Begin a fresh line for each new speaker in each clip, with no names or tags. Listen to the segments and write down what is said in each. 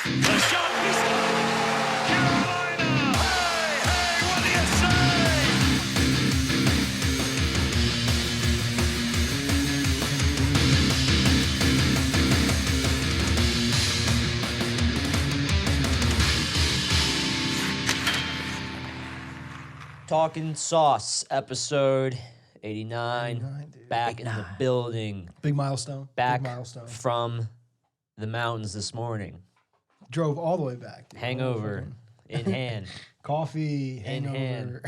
The shot is Carolina. Hey, what do you say?
Talkin Sauce, episode 89.
89, dude.
Back in the building.
Big milestone.
Back
Big milestone.
from the mountains this morning.
Drove all the way back. Dude.
Hangover in hand.
Coffee,
In
hangover.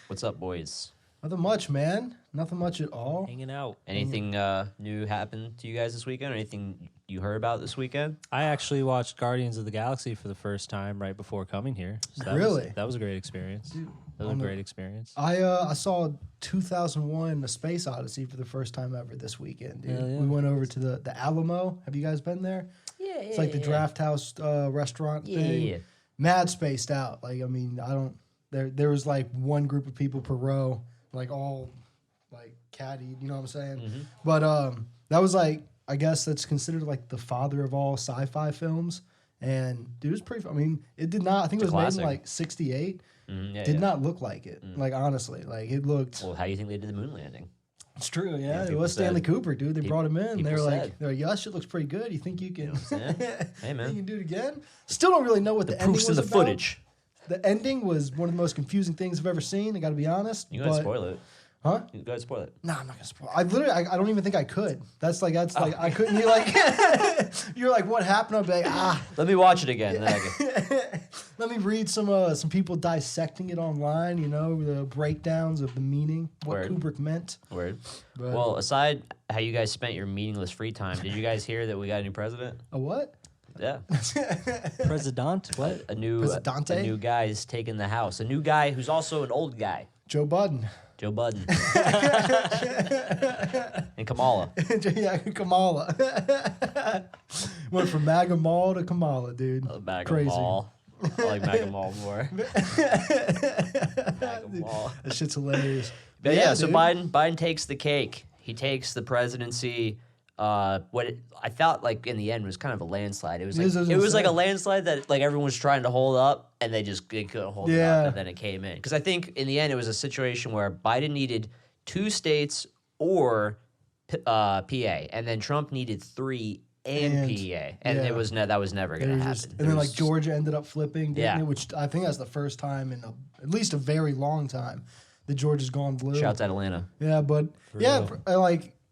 What's up, boys?
Nothing much, man. Nothing much at all.
Hanging out.
Anything new happened to you guys this weekend? Or anything you heard about this weekend?
I actually watched Guardians of the Galaxy for the first time right before coming here. So
Really?
That was a great experience.
Dude,
That was a great experience.
I saw 2001: A Space Odyssey for the first time ever this weekend, dude.
Yeah.
We went over to the Alamo. Have you guys been there?
Yeah,
It's like the Draft House restaurant thing.
Yeah.
Mad spaced out. Like, I mean, I don't. There was like one group of people per row, like all like caddied. You know what I'm saying?
Mm-hmm.
But that was like, I guess that's considered like the father of all sci-fi films. And dude, it was pretty. I mean, it did not. I think
It's
it
a
was made in
classic.
like '68.
Yeah,
Did
yeah.
not look like it. Like, honestly, like it looked.
Well, how do you think they did the moon landing?
It's true, yeah. It
people
was Stanley
said-
Cooper, dude. They brought him in. They were
people
like,
said.
yeah, that shit looks pretty good. You think you can?
Hey, man.
You can do it again. Still don't really know what the, ending
Proof's
was
in the
about.
footage.
The ending was one of the most confusing things I've ever seen. I got to be honest.
You gotta spoil it.
Huh?
You gotta spoil it.
No, I'm not gonna spoil. I literally, I don't even think I could. That's like
Oh.
I couldn't. You're like, you're like, what happened? I'd be like,
Let me watch it again. Then I can...
let me read some people dissecting it online. You know, the breakdowns of the meaning, what
Word.
Kubrick meant.
Word.
But-
Well, aside how you guys spent your meaningless free time, did you guys hear that we got a new president?
A what?
Yeah.
President? What?
A new
Presidente?
guy is taking the house. A new guy who's also an old guy.
Joe Budden.
Joe Budden. And Kamala.
Yeah, Kamala. Went from MAGA Mall to Kamala, dude. Crazy.
Mall. I like MAGA Mall more. MAGA Mall.
That shit's hilarious.
But yeah, so
dude.
Biden takes the cake. He takes the presidency. I thought like in the end was kind of a landslide. It was like,
It
it
was
was like a
insane.
landslide that like everyone was trying to hold up and they couldn't hold it
Yeah.
up, and then it came in. Because I think in the end it was a situation where Biden needed 2 states or PA, and then Trump needed 3 and PA, and
yeah.
that was never going to happen.
And
There
then
was
like Georgia ended up flipping, didn't
Yeah.
it? Which I think that's the first time in at least a very long time that Georgia's gone blue.
Shouts out Atlanta.
Yeah, but
real.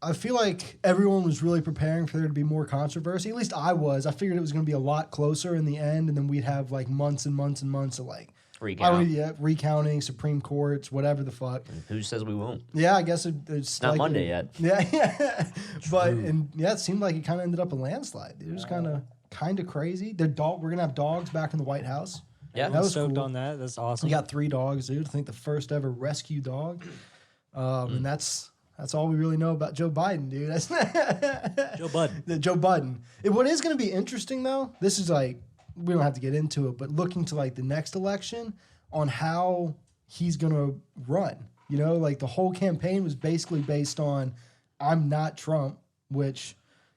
I feel like everyone was really preparing for there to be more controversy. At least I was. I figured it was going to be a lot closer in the end, and then we'd have like months and months and months of like
Recount.
recounting, Supreme Courts, whatever the fuck.
Who says we won't?
Yeah, I guess it's
Not
like,
Monday yet.
Yeah, but it seemed like it kind of ended up a landslide. It was kind of crazy. We're gonna have dogs back in the White House.
Yeah.
That was
Stoked
cool.
on that. That's awesome.
We got 3 dogs, dude. I think the first ever rescue dog. And that's all we really know about Joe Biden, dude. That's
Joe Budden.
Joe Budden. What is going to be interesting though, this is like, we don't have to get into it, but looking to like the next election on how he's going to run. You know, like the whole campaign was basically based on I'm not Trump, which,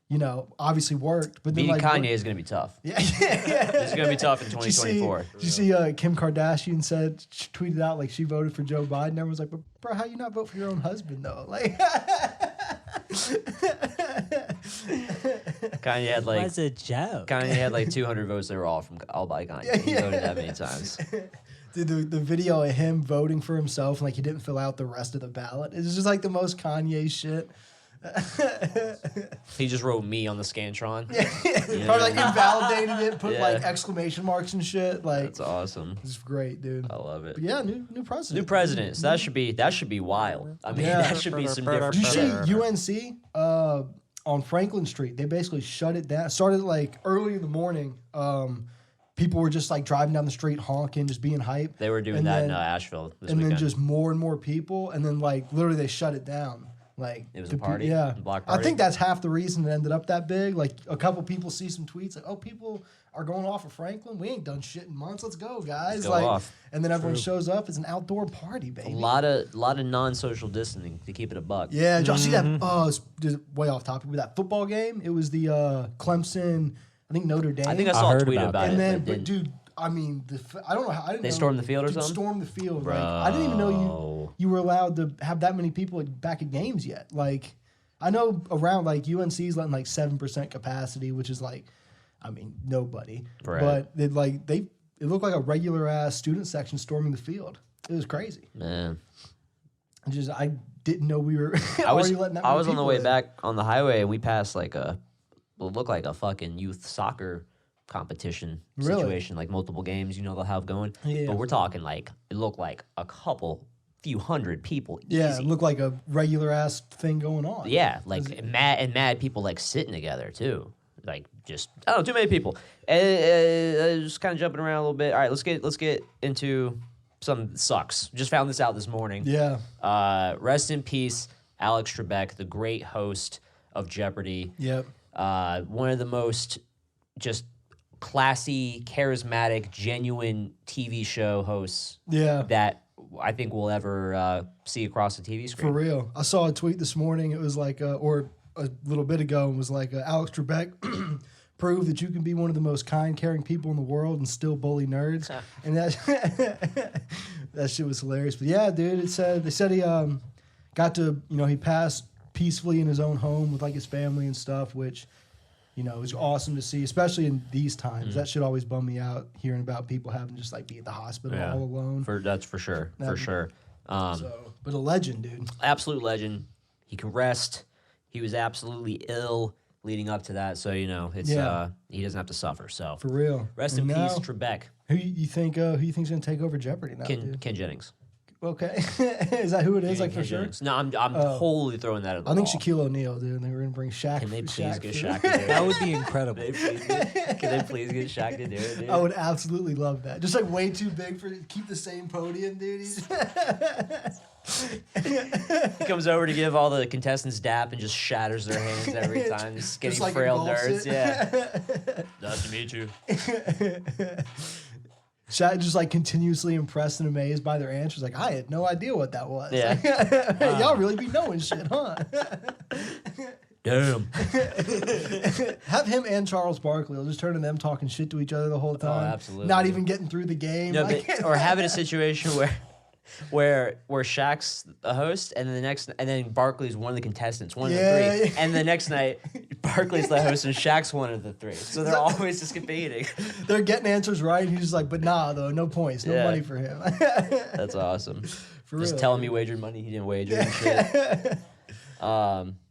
you know, obviously worked. But then
Beating
like
Kanye is going to be tough.
Yeah.
It's going to be tough in
Did you see,
2024.
did you see Kim Kardashian she tweeted out like she voted for Joe Biden? Everyone's like, but bro, how you not vote for your own husband though? Like,
Kanye had like
That's a joke.
Kanye had like 200 votes. They were all by Kanye. He voted that many times.
dude, the video of him voting for himself, like he didn't fill out the rest of the ballot. It's just like the most Kanye shit.
He just wrote me on the Scantron.
Or like invalidated it, put
Yeah.
like exclamation marks and shit. Like,
That's awesome.
it's great, dude.
I love it.
But yeah, new president.
New president. So that should be wild. I mean,
Yeah.
that should be some different.
Did you
shit.
see UNC on Franklin Street? They basically shut it down. Started like early in the morning. People were just like driving down the street honking, just being hype.
They were doing
And
that
then-
in Asheville this
and
weekend.
then just more and more people, and then like literally they shut it down. Like
It was
the
a party?
yeah.
A block
I
party?
think that's half the reason it ended up that big. Like a couple people see some tweets like, "Oh, people are going off of Franklin. We ain't done shit in months. Let's go, guys!"
go
like,
off.
and then everyone shows up. It's an outdoor party, baby.
a lot of non-social distancing to keep it a buck.
Yeah, did y'all see that? Just way off topic with that football game. It was the Clemson I think Notre Dame.
I think I saw a
heard
tweet
about
about
and
it.
then,
but
but
didn't-
dude, I mean, I don't know how. I didn't
They
know,
stormed the field or
dude,
something?
Stormed the field. Like, I didn't even know
Bro.
you were allowed to have that many people back at games yet. Like, I know around like UNC's letting like 7% capacity, which is like, I mean, nobody.
Right.
But it looked like a regular ass student section storming the field. It was crazy.
Man.
I didn't know we were
I was
already letting that
I
many
was on the
people
way
in.
back on the highway and we passed like it looked like a fucking youth soccer competition
Really?
situation, like multiple games, they'll have going.
Yeah.
But we're talking like it looked like a few hundred people.
Yeah,
easy.
it looked like a regular ass thing going on.
Yeah, like mad people like sitting together too. Like just I don't know, too many people. Just kind of jumping around a little bit. All right, let's get into some sucks. Just found this out this morning.
Yeah.
Rest in peace, Alex Trebek, the great host of Jeopardy.
Yep.
One of the most just classy, charismatic, genuine TV show hosts
Yeah.
that I think we'll ever see across the TV screen.
For real. I saw a tweet this morning. It was like, or a little bit ago, and was like, Alex Trebek proved that you can be one of the most kind, caring people in the world and still bully nerds. And that shit was hilarious. But yeah, dude, they said he got to, he passed peacefully in his own home with like his family and stuff, which, it was awesome to see, especially in these times. That should always bum me out, hearing about people having to just like be at the hospital all alone.
That's for sure. For sure.
But a legend, dude.
Absolute legend. He can rest. He was absolutely ill leading up to that, so it's
Yeah.
he doesn't have to suffer. So
For real.
rest
And
in
now,
peace, Trebek.
Who you think's gonna take over Jeopardy now, dude?
Ken Jennings.
Okay, is that who it is? Like
Ken
for sure.
Jennings. No, I'm totally throwing that at the
I think
wall.
Shaquille O'Neal, dude. They were gonna bring Shaq.
Can they please
Shaq
get
for-
Shaq to do
That
it?
would be incredible.
Can they please get Shaq to do it, dude?
I would absolutely love that. Just like way too big for keep the same podium, dude.
He comes over to give all the contestants dap and just shatters their hands every time. Just skinny,
Just like
frail
engulfs
nerds.
it.
Yeah. Nice to meet you.
Shaq just like continuously impressed and amazed by their answers. Like, I had no idea what that was.
Yeah.
Y'all really be knowing shit, huh?
Damn.
Have him and Charles Barkley. I'll just turn to them talking shit to each other the whole time.
absolutely.
Not even getting through the game.
No,
Like-
but, or having a situation where Shaq's the host and then Barkley's one of the contestants, one of the
Yeah,
three,
yeah.
and the next night Barkley's the host and Shaq's one of the three. So they're always just competing.
They're getting answers right. And he's just like, but nah, though, no points, no
Yeah.
money for him.
That's awesome.
For
Just
real,
telling me wagered money he didn't wager and shit.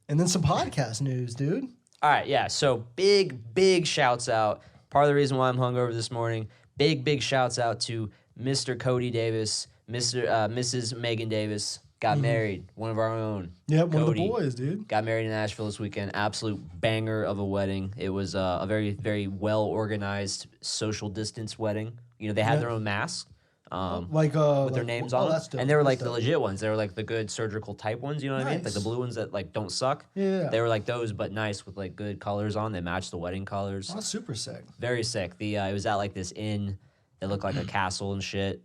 And then some podcast news, dude.
All right, yeah. So big shouts out. Part of the reason why I'm hungover this morning. Big shouts out to Mr. Cody Davis, Mrs. Megan Davis. Got married. One of our own.
Yep, one of the
Cody.
boys, dude.
Got married in Nashville this weekend. Absolute banger of a wedding. It was a very, very well organized social distance wedding. They had their own masks.
Like
With their names on them.
that's dope.
And they were like
That's
the
dope.
legit ones. They were like the good surgical type ones, you know what I mean? Like the
Nice.
blue ones that like don't suck.
Yeah.
They were like those, but nice with like good colors on. They matched the wedding colors.
Oh, that's super sick.
Very sick. It was at like this inn that looked like a castle and shit.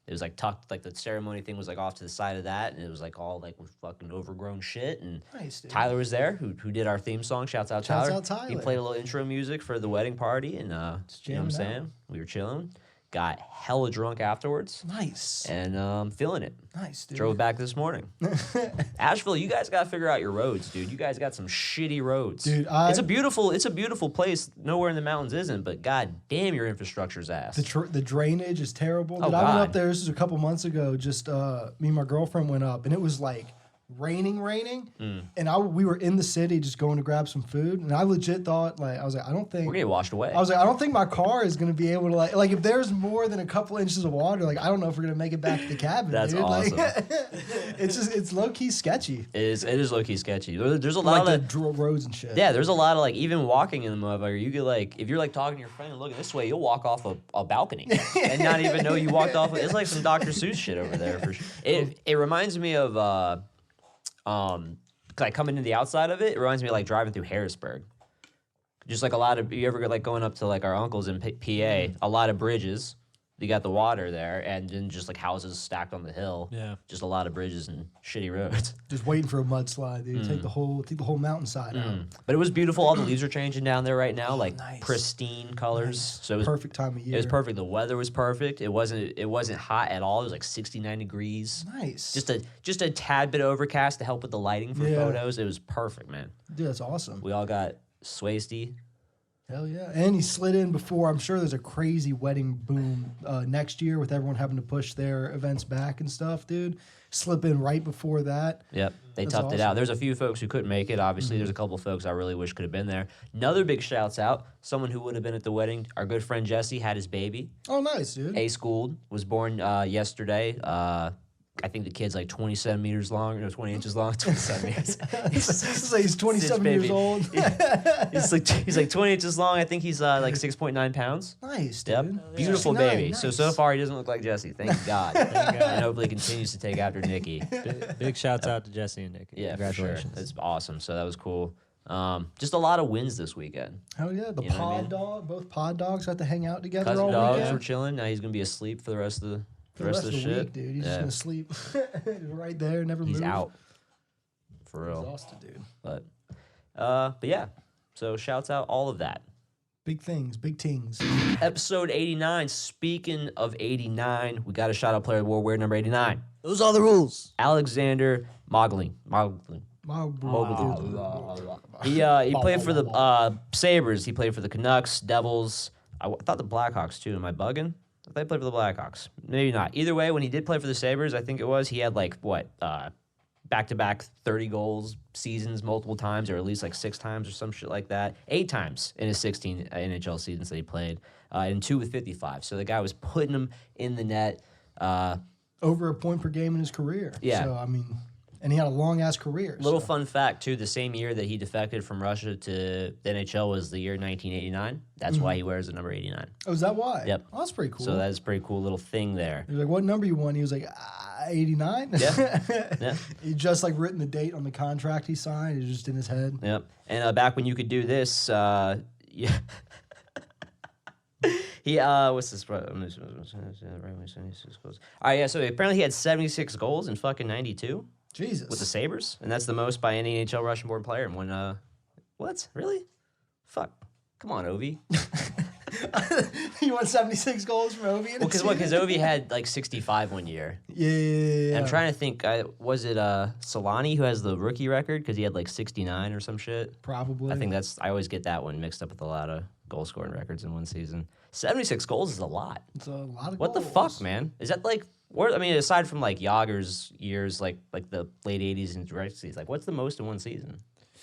It was like tucked, like the ceremony thing was like off to the side of that, and it was like all like with fucking overgrown shit. And
Nice, dude.
Tyler was there, who did our theme song. Shouts out Tyler.
Shouts out
He
Tyler.
played a little intro music for the wedding party, and you know what I'm
jamming
saying? We were chilling, got hella drunk afterwards,
Nice.
and feeling it.
Nice, dude.
Drove back this morning. Asheville, you guys got to figure out your roads, dude. You guys got some shitty roads.
Dude,
it's a beautiful place. Nowhere in the mountains isn't, but god damn, your infrastructure's ass.
The drainage is terrible.
Oh,
Dude, I went
God.
up there. This was a couple months ago. Just me and my girlfriend went up, and it was like raining,
Mm.
and we were in the city just going to grab some food, and I legit thought I was like, I don't think
We're gonna get washed away.
I was like, I don't think my car is gonna be able to like if there's more than a couple inches of water, like I don't know if we're gonna make it back to the cabin.
That's
dude.
awesome.
Like, it's low key sketchy.
it is low key sketchy. There's a lot
Like
of
the roads and shit.
yeah. There's a lot of like even walking in the motherfucker. You get like if you're like talking to your friend and looking this way, you'll walk off a balcony and not even know you walked off. It's like some Dr. Seuss shit over there for sure. It reminds me of like coming to the outside of it. It reminds me of like driving through Harrisburg. Just like a lot of you ever like going up to like our uncles in PA. A lot of bridges. You got the water there, and then just like houses stacked on the hill.
Yeah.
Just a lot of bridges and shitty roads.
Just waiting for a mudslide, dude. Take the whole mountainside out.
But it was beautiful. All the leaves are changing down there right now, like
nice.
pristine colors. So it was
Perfect time of year.
It was perfect. The weather was perfect. It wasn't hot at all. It was like 69 degrees.
Nice.
Just a tad bit overcast to help with the lighting for
Yeah.
photos. It was perfect, man.
Dude, that's awesome.
We all got swasty.
Hell yeah. And he slid in before. I'm sure there's a crazy wedding boom next year with everyone having to push their events back and stuff, dude. Slip in right before that.
Yep, they
That's
toughed it
awesome.
out. There's a few folks who couldn't make it. Obviously, there's a couple of folks I really wish could have been there. Another big shouts out, someone who would have been at the wedding. Our good friend Jesse had his baby.
Oh, nice, dude.
A Schooled was born yesterday. I think the kid's like 20 centimeters long, no, 20 inches long, 20 centimeters.
He's 27 years
baby.
old.
he's like 20 inches long. I think he's like 6.9 pounds.
Nice, dude.
Yep, beautiful
69,
baby.
nice.
So far he doesn't look like Jesse. Thank God. And hopefully continues to take after Nikki.
Big shouts out to Jesse and Nick.
Yeah, for sure.
Congratulations.
That's awesome. So that was cool. Just a lot of wins this weekend.
Hell yeah. The
You know what I
pod
mean?
dog, both pod dogs got to hang out together
Cousin
all
dogs
weekend.
were chilling. Now he's gonna be asleep for the rest of the
For the rest of the
shit.
week, dude. He's
Yeah.
just going to sleep right there, never
He's
move.
out for real.
Exhausted, dude.
But yeah. So shouts out all of that.
Big things, big tings.
Episode 89. Speaking of 89, we got a shout out player of the war. We're number 89.
Those are the rules.
Alexander Mogling. He played for the Sabres. He played for the Canucks, Devils. I thought the Blackhawks too. Am I bugging? I thought he played for the Blackhawks. Maybe not. Either way, when he did play for the Sabres, I think it was, he had like back-to-back 30 goals seasons multiple times, or at least like 6 times or some shit like that. 8 times in his 16 NHL seasons that he played, and 2 with 55. So the guy was putting them in the net.
Over a point per game in his career.
Yeah.
So, I mean, and he had a long ass career.
Little
so.
fun fact, too, the same year that he defected from Russia to the NHL was the year 1989. That's why he wears the number 89.
Oh, is that why?
Yep.
Oh, that's pretty cool.
So that's a pretty cool little thing there.
He was like, what number you won? He was like, 89?
Yeah. Yeah.
He just like written the date on the contract he signed. It was just in his head.
Yep. And back when you could do this, yeah. He what's this? All right, yeah. So apparently he had 76 goals in fucking 92
Jesus.
with the Sabres, and that's the most by any NHL Russian-born player. And when what? Really? Fuck. Come on, Ovi.
You won 76 goals from Ovi?
Well, because Ovi had like 65 one year.
Yeah.
I'm trying to think. Was it Solani who has the rookie record because he had like 69 or some shit?
Probably.
I think I always get that one mixed up with a lot of goal scoring records in one season. 76 goals is a lot.
It's a lot of
What the
goals.
fuck, man? Is that like? I mean, aside from like Yager's years, like the late 80s and direct seasons, like what's the most in one season?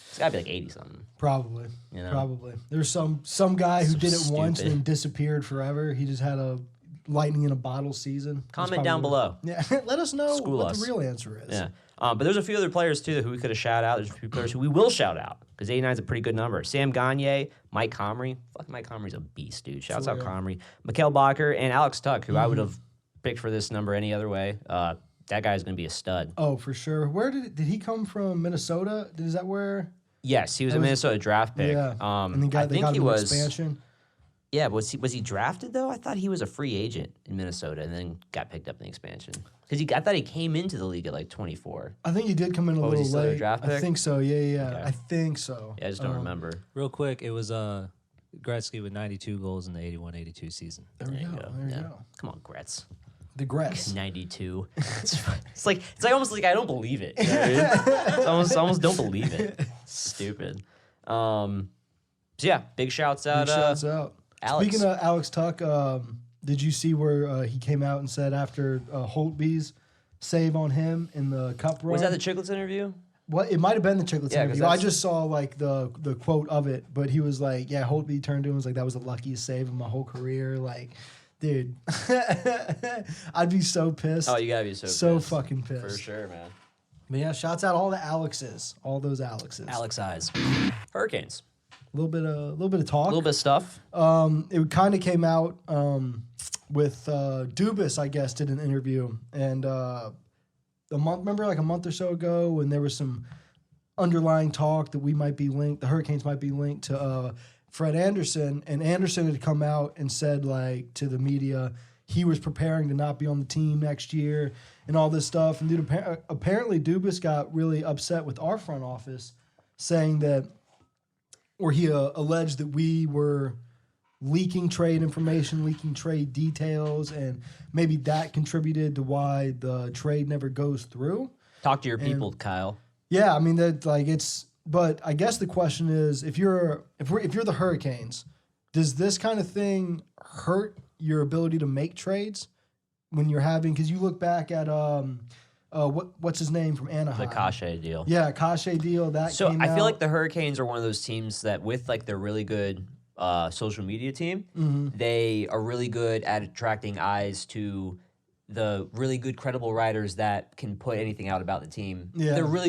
It's gotta be like 80 something.
Probably.
You know?
Probably. There's some guy who
So
did it once and
stupid.
then disappeared forever. He just had a lightning in a bottle season. That's
Comment down
probably-
below.
Yeah. Let us know
School
what
us.
the real answer is.
Yeah. But there's a few other players, too, who we could have shouted out. There's a few players who we will shout out because 89 is a pretty good number. Sam Gagne, Mike Comrie. Fuck, Mike Comrie's a beast, dude. Shouts
For
out
real.
Comrie. Mikhail Bacher and Alex Tuck, who I would have picked for this number any other way. That guy's going to be a stud.
Oh, for sure. Where did he come from? Minnesota? Is that where?
Yes, he was a
was-
Minnesota draft pick.
Yeah. And then
I
they
think
got
he
him
was.
expansion.
Yeah, was he drafted though? I thought he was a free agent in Minnesota and then got picked up in the expansion. Because I thought he came into the league at like 24.
I think he did come in a
Oh, was he
little
still a
late.
draft
I
pick?
think so. Yeah.
Okay.
I think so.
Yeah, I just don't remember.
Real quick, it was Gretzky with 92 goals in the 81-82 season.
There we
There you
go.
go.
There you
Yeah.
go.
Come on, Gretz.
The Gretz.
92. It's like almost like I don't believe it. You know what I mean? It's almost don't believe it. Stupid. So yeah, big shouts out.
Big shouts out.
Alex.
Speaking of Alex Tuck, did you see where he came out and said after Holtby's save on him in the cup run?
Was that the Chicklets interview?
What it might have been the Chicklets
Yeah, 'cause
interview. I
that's-
just saw like the quote of it, but he was like, "Yeah, Holtby turned to him and was like that was the luckiest save of my whole career." Like, dude, I'd be so pissed.
Oh, you gotta be so pissed.
fucking pissed.
For sure, man.
But yeah, shouts out all the Alexes, all those Alexes.
Alex Eyes. Hurricanes.
A little bit of talk.
A little bit of stuff.
It kind of came out with Dubas, I guess, did an interview, and a month or so ago, when there was some underlying talk that the Hurricanes might be linked to Fred Anderson, and Anderson had come out and said like to the media he was preparing to not be on the team next year and all this stuff. And dude, apparently Dubas got really upset with our front office, saying that, or he alleged that we were leaking trade information, leaking trade details, and maybe that contributed to why the trade never goes through.
Talk to your people, Kyle.
Yeah, I mean that like it's. But I guess the question is, if you're the Hurricanes, does this kind of thing hurt your ability to make trades when you're having? Because you look back at what's his name from Anaheim,
The Kashe deal.
Yeah, Kashe deal that.
So
came
I feel
out.
like the Hurricanes are one of those teams that with like their really good social media team, they are really good at attracting eyes to the really good credible writers that can put anything out about the team.
Yeah.
They're really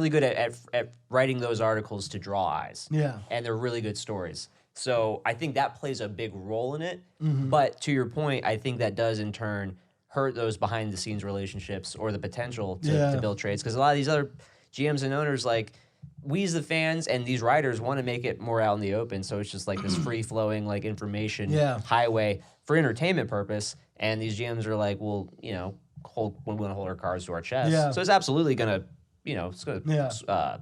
good at writing those articles to draw eyes.
Yeah.
And they're really good stories. So I think that plays a big role in it.
Mm-hmm.
But to your point, I think that does in turn hurt those behind the scenes relationships or the potential to build trades. Because a lot of these other GMs and owners, like we as the fans and these writers want to make it more out in the open. So it's just like this free flowing like information highway for entertainment purpose. And these GMs are like, well, we want to hold our cards to our chest.
Yeah.
So it's absolutely gonna, it's gonna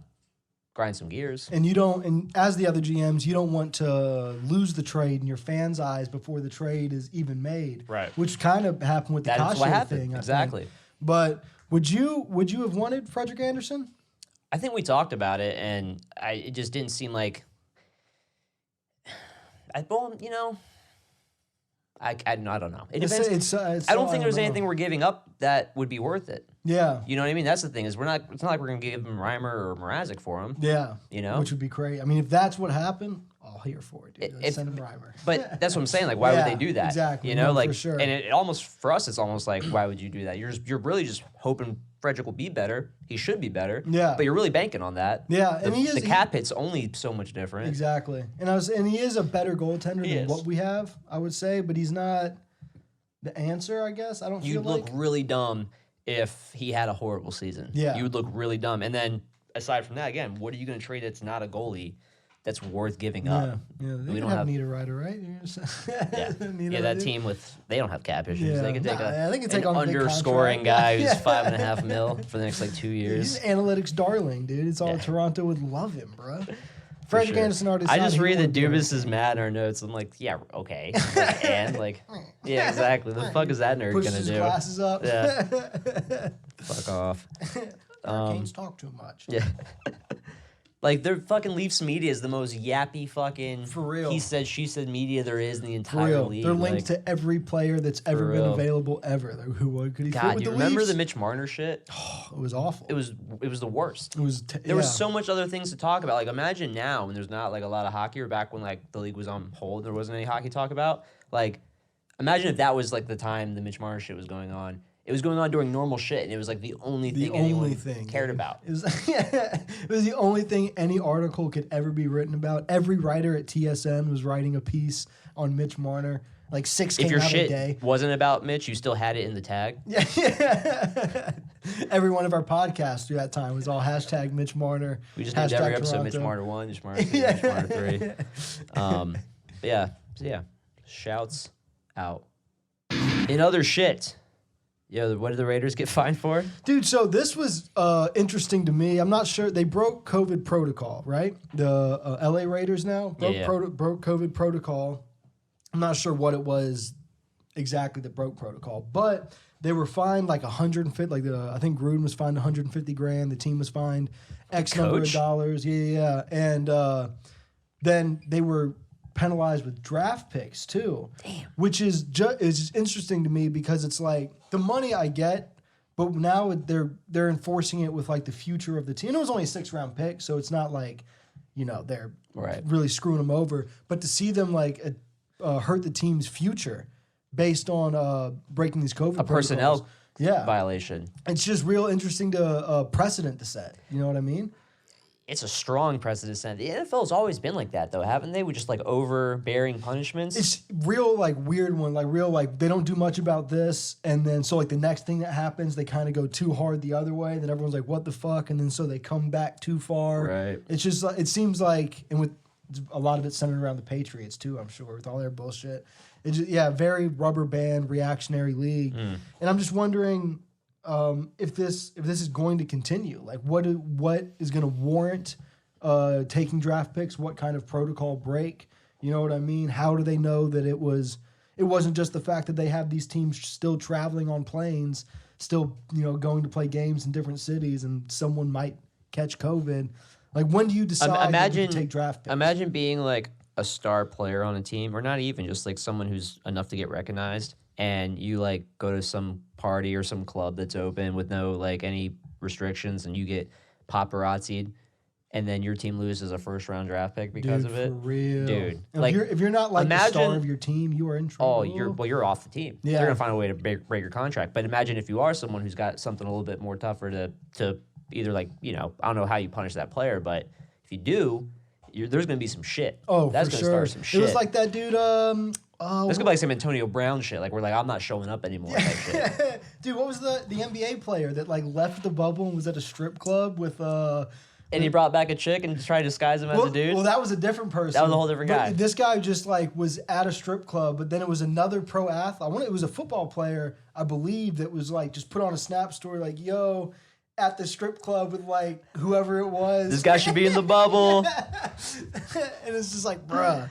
grind some gears.
And you don't, and as the other GMs, you don't want to lose the trade in your fans' eyes before the trade is even made.
Right.
Which kind of happened with the
That's what
Kashe
happened.
thing. I
Exactly.
think. But would you have wanted Frederick Anderson?
I think we talked about it, and it just didn't seem like. I don't know. I don't know. It depends. I don't think there's anything we're giving up that would be worth it.
Yeah.
You know what I mean? That's the thing is it's not like we're gonna give him Reimer or Mrazek for him.
Yeah. Which would be great. I mean, if that's what happened, I'll here for it, dude. Let's send him Reimer.
But that's what I'm saying. Like, why would they do that?
Exactly.
For
sure.
And it almost for us, it's almost like, why would you do that? You're really just hoping Frederick will be better. He should be better.
Yeah.
But you're really banking on that.
Yeah, and
the cap hit's only so much different.
Exactly. And he is a better goaltender
He
than
is.
what we have, I would say, but he's not the answer, I guess. I don't feel
You'd
like.
look really dumb if he had a horrible season.
Yeah.
You would look really dumb. And then aside from that, again, what are you going to trade that's not a goalie that's worth giving up?
Yeah, they
We
don't
don't
have
have-
Niederreiter, right?
Yeah, that team they don't have cap issues.
Yeah.
They could take
They can take
an
on a big
underscoring
contract.
guy who's $5.5 million for the next like 2 years.
He's an analytics darling, dude. It's all Toronto would love him, bro. Frederick
Sure.
Anderson already
I
signed,
just
he
read that
won't do
Dubas
it.
is mad in our notes. I'm like, yeah, okay. Yeah, exactly. The fuck is that nerd
Pushes
gonna
his
do?
glasses up.
Yeah. Fuck off.
Hurricanes talk too much.
Yeah. Like their fucking Leafs media is the most yappy fucking
For real.
he said she said media there is in the
For
entire
real.
league.
They're linked
like,
to every player that's ever been
real.
available ever. Like, who could he fit
God,
with
you
the
remember
Leafs?
the Mitch Marner shit?
It was awful.
It was the worst.
It was
There was so much other things to talk about. Like imagine now when there's not like a lot of hockey, or back when like the league was on hold, there wasn't any hockey to talk about. Like imagine if that was like the time the Mitch Marner shit was going on. It was going on during normal shit, and it was like the only thing anyone cared about.
It was, it was the only thing any article could ever be written about. Every writer at TSN was writing a piece on Mitch Marner. Like 6
If
came
your
out a
shit
day.
wasn't about Mitch, you still had it in the tag.
Yeah. Every one of our podcasts through that time was all hashtag Mitch Marner.
We just named every episode Mitch
Toronto.
Marner 1, Mitch Marner 2, Mitch Marner 3. But yeah. Shouts out. In other shit. Yo, what did the Raiders get fined for?
Dude, so this was interesting to me. I'm not sure. They broke COVID protocol, right? The LA Raiders now broke COVID protocol. I'm not sure what it was exactly that broke protocol, but they were fined like 150. Like I think Gruden was fined 150 grand. The team was fined X number of dollars. Yeah. And then they were penalized with draft picks too. Damn. Which is is interesting to me because it's like the money I get, but now they're enforcing it with like the future of the team. And it was only a 6th-round pick, so it's not like they're really screwing them over. But to see them like hurt the team's future based on breaking these COVID
A personnel
protocols.
violation.
It's just real interesting to precedent to set. You know what I mean?
It's a strong precedent set. The NFL's always been like that, though, haven't they? With just like overbearing punishments.
It's real like weird one, like real like they don't do much about this, and then so like the next thing that happens, they kind of go too hard the other way. Then everyone's like, "What the fuck?" And then so they come back too far.
Right.
It's just it seems like, and with a lot of it centered around the Patriots too. I'm sure with all their bullshit. It's just, very rubber band reactionary league, and I'm just wondering if this is going to continue. Like, what is going to warrant taking draft picks? What kind of protocol break? You know what I mean? How do they know that it wasn't just the fact that they have these teams still traveling on planes, still going to play games in different cities, and someone might catch COVID? Like, when do you decide that you take draft picks?
Imagine being like a star player on a team, or not even just like someone who's enough to get recognized, and you like go to some party or some club that's open with no like any restrictions, and you get paparazzi'd, and then your team loses a first-round draft pick because of it.
For real,
dude.
And
Like,
if you're not like the star
imagine-
of your team, you are in trouble.
Oh, you're off the team.
Yeah.
They're gonna find a way to break your contract. But imagine if you are someone who's got something a little bit more tougher to either like I don't know how you punish that player, but if you do, there's gonna be some shit.
Oh,
that's
for
gonna
sure.
start some shit.
It was like that dude.
That's gonna be like some Antonio Brown shit. Like we're like, I'm not showing up anymore. Type shit.
Dude, what was the NBA player that like left the bubble and was at a strip club with
And he brought back a chick and tried to disguise him as a dude.
Well, that was a different person.
That was a whole different
But
guy.
This guy just like was at a strip club, but then it was another pro athlete. It was a football player, I believe, that was like just put on a Snap story like, "Yo, at the strip club with like whoever it was."
This guy should be in the bubble.
And it's just like, bruh.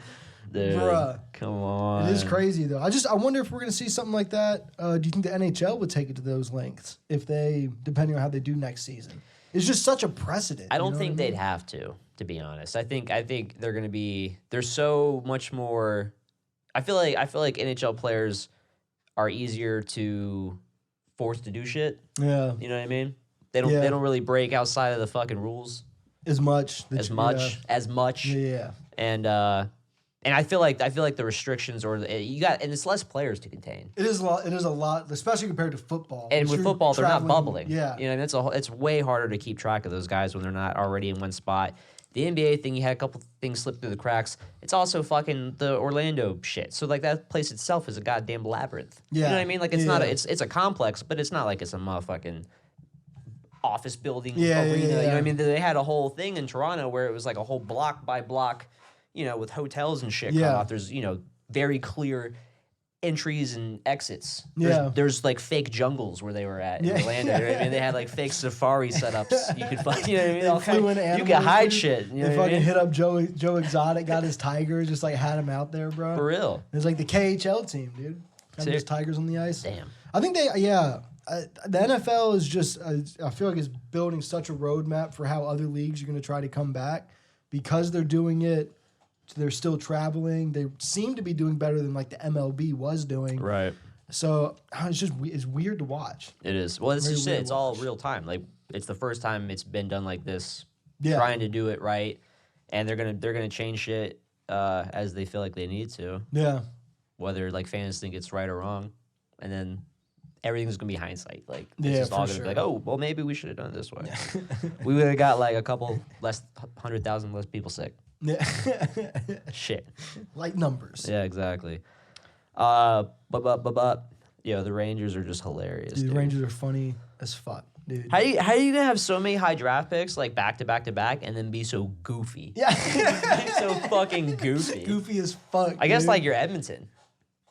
Dude,
Bruh.
come on.
It is crazy though. I wonder if we're gonna see something like that. Do you think the NHL would take it to those lengths if they, depending on how they do next season? It's just such a precedent.
I don't
you know
think
what I mean?
they'd have to be honest. I think they're gonna be. There's so much more. I feel like NHL players are easier to force to do shit.
Yeah,
You know what I mean? They don't.
Yeah.
They don't really break outside of the fucking rules
as much.
as much.
Yeah.
And I feel like the restrictions and it's less players to contain.
It is a lot. It is a lot, especially compared to football.
And
which
with
you're
football, they're not
traveling-
bubbling.
Yeah.
You know, it's way harder to keep track of those guys when they're not already in one spot. The NBA thing, you had a couple things slip through the cracks. It's also fucking the Orlando shit. So like that place itself is a goddamn labyrinth.
Yeah.
You know what I mean? Like it's not
Yeah.
it's a complex, but it's not like it's a motherfucking office building
Yeah,
arena.
yeah,
You know what
yeah.
I mean? They had a whole thing in Toronto where it was like a whole block by block, with hotels and shit cut
Yeah.
off. There's, very clear entries and exits.
Yeah.
There's like fake jungles where they were at in
Yeah.
Orlando. You know what I mean? They had like fake safari setups. You could find, you know what I mean?
They
All
flew in
you
animals,
could hide
dude.
shit. You know
They
what I
fucking
mean?
hit up Joe Exotic, got his tigers, just like had him out there, bro.
For real.
It's like the KHL team, dude. Got
Sick.
those tigers on the ice.
Damn.
I think the NFL is just, I feel like it's building such a roadmap for how other leagues are going to try to come back because they're doing it. They're still traveling. They seem to be doing better than like the MLB was doing.
Right.
So it's weird to watch.
It is. Well, it's
Very
just it.
weird
It's
to
all
watch.
real time. Like it's the first time it's been done like this.
Yeah.
Trying to do it right, and they're gonna change shit as they feel like they need to.
Yeah.
Whether like fans think it's right or wrong, and then everything's gonna be hindsight. Like it's
Yeah,
just all
for
gonna be
sure.
like, oh, well, maybe we should have done it this way. We would have got like a couple 100,000 less people sick.
Yeah.
Shit.
Like numbers.
Yeah, exactly. The Rangers are just hilarious.
Dude,
Dude.
the Rangers are funny as fuck, dude.
How are you gonna have so many high draft picks like back to back to back and then be so goofy?
Yeah.
Be so fucking goofy.
Goofy as fuck.
I guess
dude.
like you're Edmonton,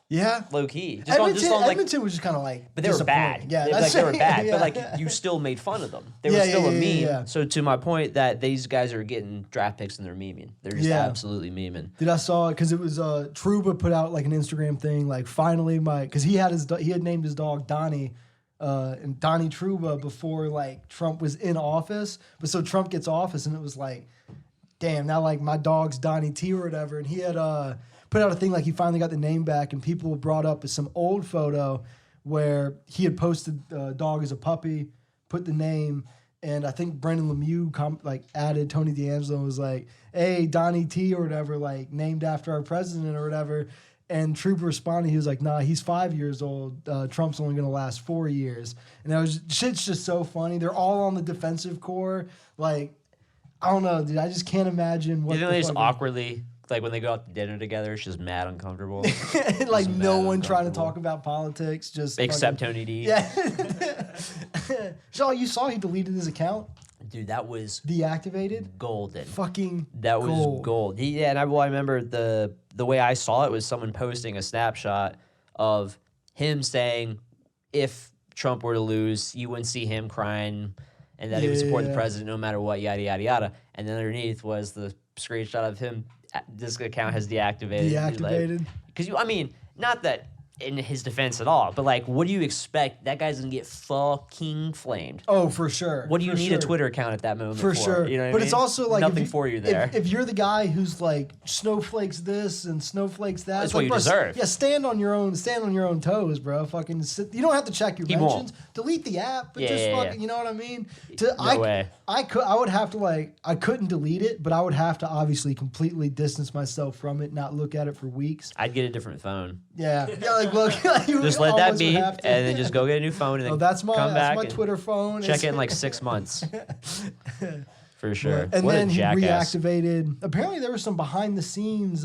Yeah.
low key.
Edmonton was just kind of like
But they were bad.
disappointing. Yeah,
They were bad.
yeah.
But like you still made fun of them. They
Yeah,
were still
yeah,
a meme.
yeah, yeah.
So to my point that these guys are getting draft picks and they're memeing. They're just
Yeah.
absolutely memeing.
Dude, I saw it because it was Truba put out like an Instagram thing, like finally because he had named his dog Donnie, and Donnie Truba before like Trump was in office, but so Trump gets office and it was like, damn, now like my dog's Donnie T or whatever, and he had put out a thing like he finally got the name back, and people brought up some old photo where he had posted dog as a puppy, put the name. And I think Brendan Lemieux added Tony D'Angelo and was like, hey, Donnie T or whatever, like named after our president or whatever. And Trooper responded, he was like, nah, he's 5 years old. Trump's only going to last 4 years. And shit's just so funny. They're all on the defensive core. Like, I don't know, dude. I just can't imagine what
You know,
the
they just
fuck-
awkwardly, like when they go out to dinner together, it's just mad uncomfortable.
like
Just
no
mad
one trying to
uncomfortable.
talk about politics. Just
Except
fucking-
Tony D.
Yeah. So you saw he deleted his account?
dude, that was
deactivated.
golden.
Fucking
That was
gold.
gold. And I remember the way I saw it was someone posting a snapshot of him saying, if Trump were to lose, you wouldn't see him crying, and that he would support the
Yeah.
president no matter what, yada yada yada. And then underneath was the screenshot of him. This account has deactivated.
Deactivated.
Because I mean, not that in his defense at all, but like, what do you expect? That guy's gonna get fucking flamed.
Oh, for sure.
What do you
for
need
sure.
a Twitter account at that moment
For sure.
You know what I
But
mean?
it's also like
nothing
if
for you there.
If you're the guy who's like snowflakes this and snowflakes that,
That's
it's
what
like,
you
bro,
deserve.
Yeah, stand on your own toes, bro. Fucking sit, you don't have to check your
He
mentions.
won't.
Delete the app, but
Yeah,
just
yeah,
fucking,
yeah.
you know what I mean?
way.
I would have to like I couldn't delete it, but I would have to obviously completely distance myself from it, not look at it for weeks.
I'd get a different phone.
Yeah, yeah, like look, you
Just let that
almost
be,
would
and
have to.
then just go get a new phone, and then
Oh, that's my
come back
that's my
and
Twitter phone.
check
It's-
it in like 6 months. For sure.
And
What
then
a
he
jackass.
reactivated. Apparently, there was some behind the scenes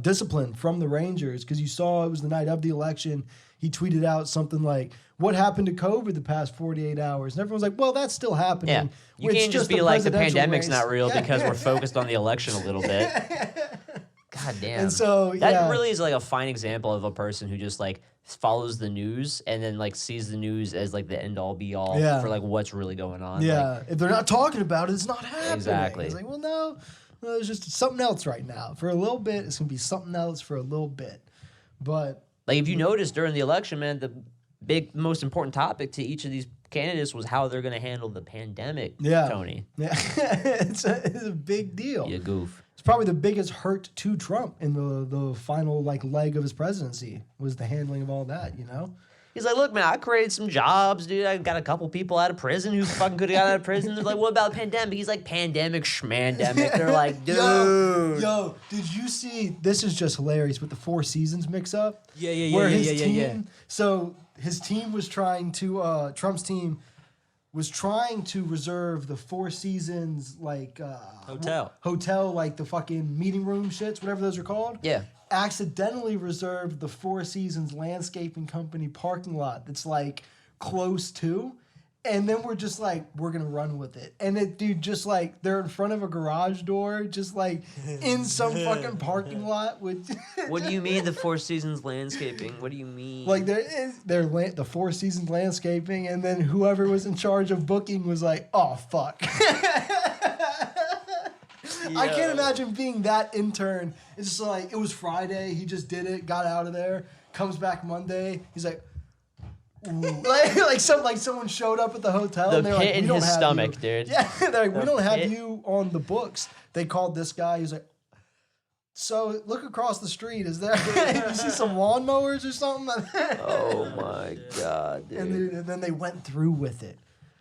discipline from the Rangers because you saw it was the night of the election. He tweeted out something like, "What happened to COVID the past 48 hours?" And everyone's like, "Well, that's still happening."
Yeah. You
It's
can't just be
a
like, the
presidential
pandemic's
race.
not real
Yeah.
because we're focused on the election a little bit. God damn.
And so,
that
yeah.
really is like a fine example of a person who just like follows the news and then like sees the news as like the end all be all
Yeah.
for like what's really going on.
Yeah,
Like,
if they're not talking about it, it's not happening.
Exactly.
It's like, well, no, it's just something else right now. For a little bit, it's gonna be something else for a little bit. But
like if you notice during the election, man, the most important topic to each of these candidates was how they're going to handle the pandemic,
yeah,
Tony.
yeah, it's a big deal.
You goof.
It's probably the biggest hurt to Trump in the final like leg of his presidency was the handling of all that. You know.
He's like, look, man, I created some jobs, dude. I got a couple people out of prison who fucking could have got out of prison. They're like, what about the pandemic? He's like, pandemic, schmandemic. They're like, dude.
Yo, did you see? This is just hilarious with the Four Seasons mix up.
Yeah,
Where
yeah,
his
yeah,
team,
yeah.
So his team was trying to, Trump's team was trying to reserve the Four Seasons like hotel, like the fucking meeting room shits, whatever those are called.
Yeah.
Accidentally reserved the Four Seasons landscaping company parking lot that's like close to. And then we're just like, we're going to run with it. And it, dude, just like, they're in front of a garage door, just like in some fucking parking lot with.
What do you mean the Four Seasons landscaping? What do you mean?
Like, the Four Seasons landscaping. And then whoever was in charge of booking was like, oh, fuck. I can't imagine being that intern. It's just like, it was Friday. He just did it, got out of there, comes back Monday. He's like, ooh. like someone showed up at the hotel.
The
and they're
pit
like,
in
we don't
his
have
stomach,
you.
dude.
Yeah, they're like, we
The
don't have
pit.
you on the books. They called this guy. He's like, so look across the street. Is there, you see some lawnmowers or something?
Oh my God, dude.
And then they went through with it.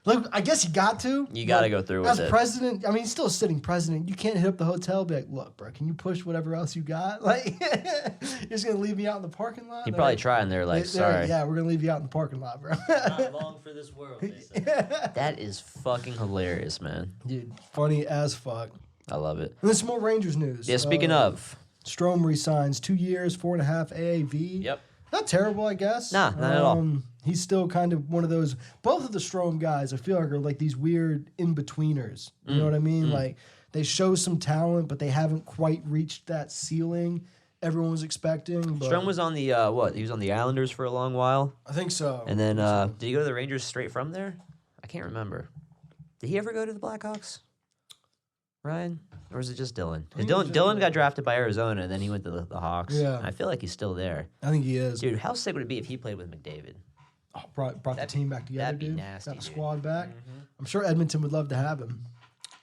Look, I guess you got to.
You gotta
but
go through with
as
it.
president, I mean, he's still a sitting president. You can't hit up the hotel and be like, look, bro, can you push whatever else you got? Like, you're just going to leave me out in the parking lot?
He
They're
probably
like,
tried, and they're like,
they're like,
sorry.
yeah, we're going to leave you out in the parking lot, bro.
Not long for this world, they said.
That is fucking hilarious, man.
Dude, funny as fuck.
I love it.
And then some more Rangers news.
Yeah, speaking of.
Strome resigns 2 years, 4.5 AAV.
Yep.
Not terrible, I guess.
Nah, not at all.
He's still kind of one of those. Both of the Strome guys, I feel like, are like these weird in betweeners. You know what I mean? Like they show some talent, but they haven't quite reached that ceiling everyone was expecting. But
Strom was on the, what? He was on the Islanders for a long while.
I think so.
And then, did he go to the Rangers straight from there? I can't remember. Did he ever go to the Blackhawks? Ryan? Or was it just Dylan? Because Dylan got drafted by Arizona, and then he went to the Hawks.
Yeah.
And I feel like he's still there.
I think he is.
Dude, how sick would it be if he played with McDavid?
Oh, brought the
That'd
team back together,
that'd be
dude.
nasty,
Got the
dude.
squad back. I'm sure Edmonton would love to have him.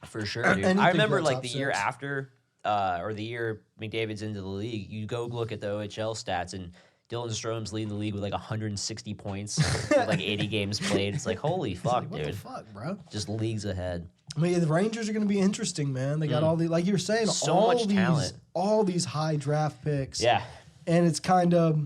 For sure, dude.
Anything
I remember
for
like
top
the year
six.
after, or the year McDavid's into the league, you go look at the OHL stats, and Dylan Strome's leading the league with like 160 points, with like 80 games played. It's like, holy fuck,
What
dude.
the fuck, bro?
Just leagues ahead.
I mean, the Rangers are going to be interesting, man. They got all the, like you were saying,
So
all
much
these,
talent.
all these high draft picks.
Yeah.
And it's kind of,